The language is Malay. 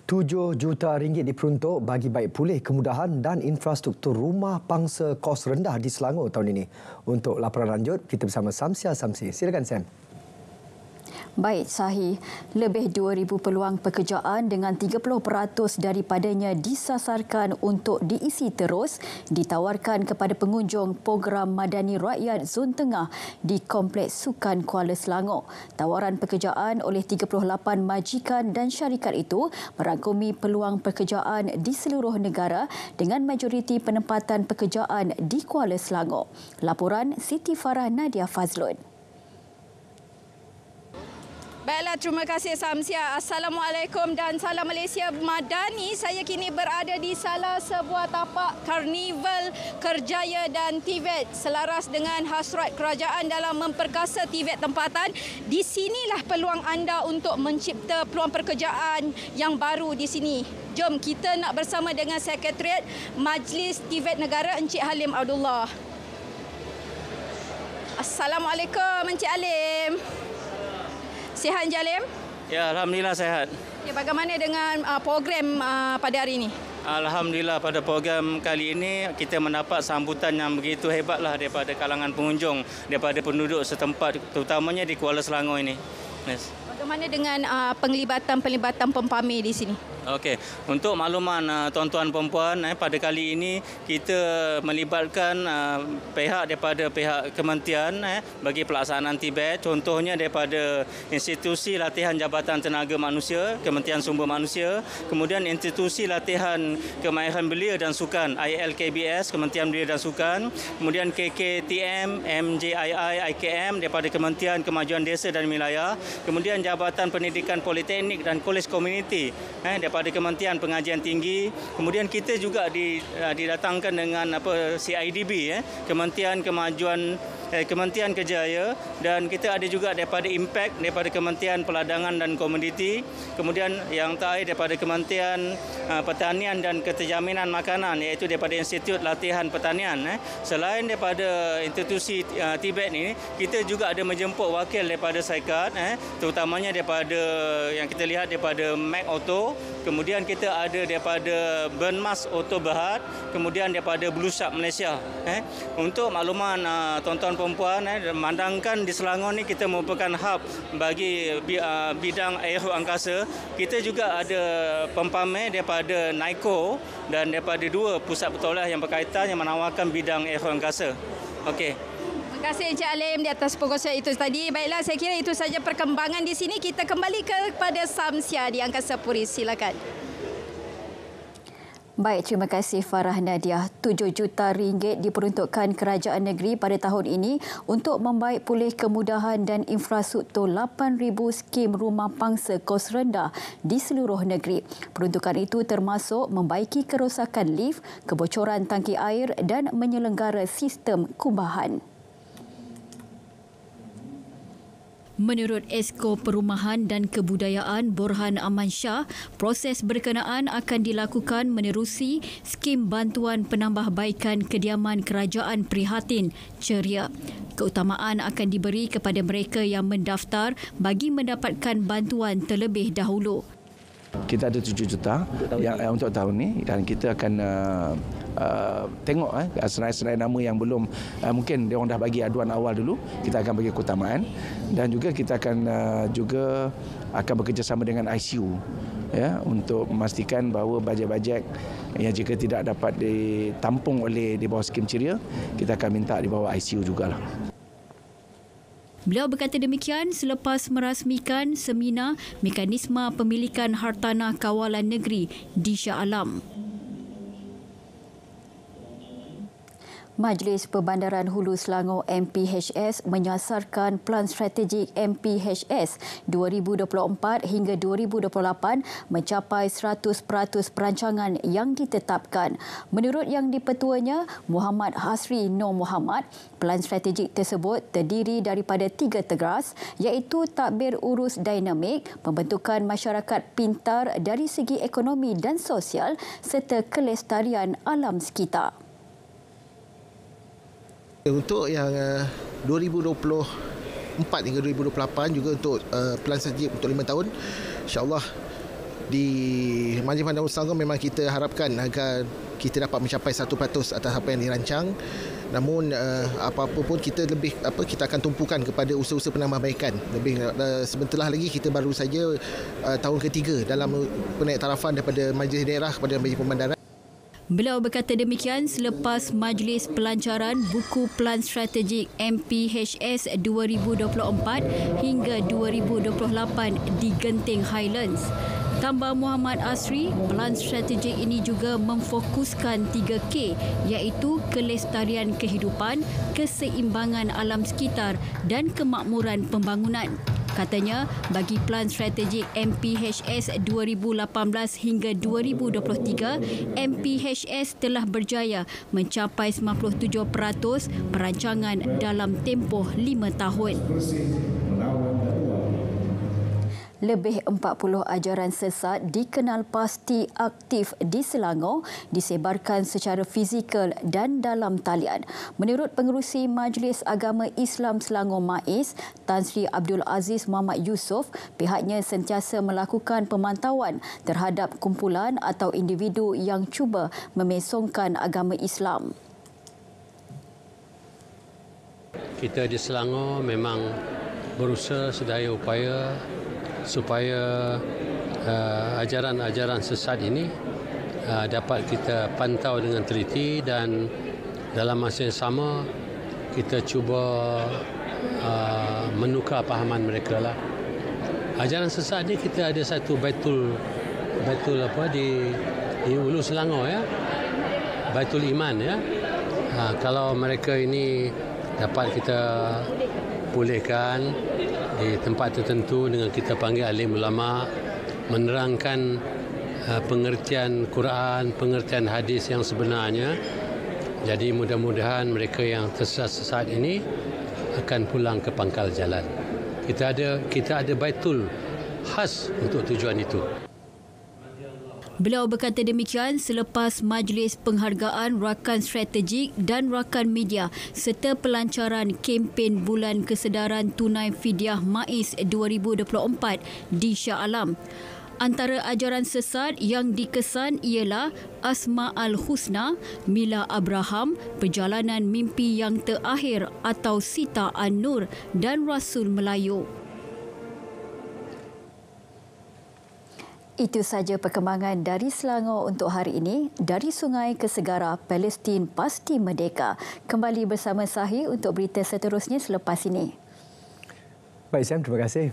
RM7 juta diperuntuk bagi baik pulih kemudahan dan infrastruktur rumah pangsa kos rendah di Selangor tahun ini. Untuk laporan lanjut, kita bersama Samsia Samsi. Silakan Sam. Baik, Sahi. Lebih 2,000 peluang pekerjaan dengan 30% daripadanya disasarkan untuk diisi terus ditawarkan kepada pengunjung program Madani Rakyat Zon Tengah di Kompleks Sukan Kuala Selangor. Tawaran pekerjaan oleh 38 majikan dan syarikat itu merangkumi peluang pekerjaan di seluruh negara dengan majoriti penempatan pekerjaan di Kuala Selangor. Laporan Siti Farah Nadia Fazlun. Baiklah, terima kasih Samsia. Assalamualaikum dan salam Malaysia Madani. Saya kini berada di salah sebuah tapak Karnival Kerjaya dan TVET. Selaras dengan hasrat kerajaan dalam memperkasa TVET tempatan, di sinilah peluang anda untuk mencipta peluang pekerjaan yang baru di sini. Jom kita nak bersama dengan Sekretariat Majlis TVET Negara Encik Halim Abdullah. Assalamualaikum Encik Halim. Sihat Encik Halim? Ya, Alhamdulillah sihat. Ya, bagaimana dengan program pada hari ini? Alhamdulillah pada program kali ini kita mendapat sambutan yang begitu hebatlah daripada kalangan pengunjung, daripada penduduk setempat terutamanya di Kuala Selangor ini. Yes. Bagaimana dengan penglibatan pempamer di sini? Okey, untuk makluman tuan-tuan perempuan, pada kali ini kita melibatkan pihak daripada pihak kementerian bagi pelaksanaan TVET, contohnya daripada institusi latihan Jabatan Tenaga Manusia, Kementerian Sumber Manusia, kemudian institusi latihan kemahiran belia dan sukan ILKBS, Kementerian Belia dan Sukan, kemudian KKTM, MJII, IKM daripada Kementerian Kemajuan Desa dan Wilayah, kemudian Jabatan Pendidikan Politeknik dan Kolej Komuniti daripada Kementerian Pengajian Tinggi, kemudian kita juga didatangkan dengan CIDB, Kementerian Kementerian Kerjaya, dan kita ada juga daripada Impact daripada Kementerian Peladangan dan Komoditi, kemudian yang terakhir daripada Kementerian Pertanian dan Keterjaminan Makanan iaitu daripada Institut Latihan Pertanian. Selain daripada institusi TVET ini, kita juga ada menjemput wakil daripada syarikat, terutamanya daripada yang kita lihat daripada Mac Auto, kemudian kita ada daripada Bernmas Auto Berhad, kemudian daripada Blue Shark Malaysia. Untuk makluman tuan-tuan perempuan, memandangkan di Selangor ni kita merupakan hub bagi bidang aero angkasa. Kita juga ada pempamer daripada NICO dan daripada dua pusat pertolongan yang berkaitan yang menawarkan bidang aero angkasa. Okey. Terima kasih Encik Halim di atas perkongsian itu tadi. Baiklah, saya kira itu saja perkembangan di sini. Kita kembali kepada Samsia di Angkasa Puri. Silakan. Baik, terima kasih Farah Nadia. RM7 juta diperuntukkan kerajaan negeri pada tahun ini untuk membaik pulih kemudahan dan infrastruktur 8,000 skim rumah pangsa kos rendah di seluruh negeri. Peruntukan itu termasuk membaiki kerosakan lift, kebocoran tangki air dan menyelenggara sistem kubahan. Menurut Esko Perumahan dan Kebudayaan Borhan Aman Shah, proses berkenaan akan dilakukan menerusi skim bantuan penambahbaikan kediaman kerajaan prihatin ceria. Keutamaan akan diberi kepada mereka yang mendaftar bagi mendapatkan bantuan terlebih dahulu. Kita ada 7 juta untuk tahun ini dan kita akan tengok senarai-senarai nama yang belum mungkin dia orang dah bagi aduan awal dulu, kita akan bagi keutamaan, dan juga kita akan bekerjasama dengan ICU untuk memastikan bahawa bajet-bajet yang jika tidak dapat ditampung di bawah skim ceria, kita akan minta di bawah ICU jugalah. Beliau berkata demikian selepas merasmikan seminar Mekanisme Pemilikan Hartanah Kawalan Negeri di Shah Alam. Majlis Perbandaran Hulu Selangor MPHS menyasarkan Pelan Strategik MPHS 2024 hingga 2028 mencapai 100% perancangan yang ditetapkan. Menurut Yang di-Pertuanya Muhammad Hasri Nur Muhammad, Pelan strategik tersebut terdiri daripada 3 tegas iaitu tadbir urus dinamik, pembentukan masyarakat pintar dari segi ekonomi dan sosial serta kelestarian alam sekitar. Untuk yang 2024 hingga 2028 juga untuk pelan strategik untuk 5 tahun, insya-Allah di Majlis Pandangan Selangor memang kita harapkan agar kita dapat mencapai 1% atas apa yang dirancang. Namun apa-apa pun kita kita akan tumpukan kepada usaha-usaha penambahbaikan. Sebentar lagi kita baru saja tahun ketiga dalam penaitarafan daripada Majlis Daerah kepada Majlis Pemandaran. Beliau berkata demikian selepas majlis pelancaran buku Pelan Strategik MPHS 2024 hingga 2028 di Genting Highlands. Tambah Muhammad Asri, pelan strategik ini juga memfokuskan 3K iaitu kelestarian kehidupan, keseimbangan alam sekitar dan kemakmuran pembangunan. Katanya, bagi pelan strategik MPHS 2018 hingga 2023, MPHS telah berjaya mencapai 97% perancangan dalam tempoh 5 tahun. Lebih 40 ajaran sesat dikenal pasti aktif di Selangor disebarkan secara fizikal dan dalam talian. Menurut Pengerusi Majlis Agama Islam Selangor MAIS, Tan Sri Abdul Aziz Muhammad Yusof, pihaknya sentiasa melakukan pemantauan terhadap kumpulan atau individu yang cuba memesongkan agama Islam. Kita di Selangor memang berusaha sedaya upaya supaya ajaran-ajaran sesat ini dapat kita pantau dengan teliti dan dalam masa yang sama kita cuba menukar pahaman mereka lah. Ajaran sesat ni kita ada satu baitul di Ulu Selangor ya. Baitul Iman ya. Kalau mereka ini dapat kita pulihkan di tempat tertentu dengan kita panggil alim ulama menerangkan pengertian Quran, pengertian hadis yang sebenarnya. Jadi mudah-mudahan mereka yang tersesat ini akan pulang ke pangkal jalan. Kita ada baitul khas untuk tujuan itu. Beliau berkata demikian selepas majlis penghargaan rakan strategik dan rakan media serta pelancaran kempen Bulan Kesedaran Tunai Fidyah MAIS 2024 di Shah Alam. Antara ajaran sesat yang dikesan ialah Asma'ul Husna, Mila Abraham, Perjalanan Mimpi Yang Terakhir atau Sita An-Nur dan Rasul Melayu. Itu saja perkembangan dari Selangor untuk hari ini. Dari sungai ke segara, Palestin pasti merdeka. Kembali bersama Sahih untuk berita seterusnya selepas ini. Baik, Sam, terima kasih.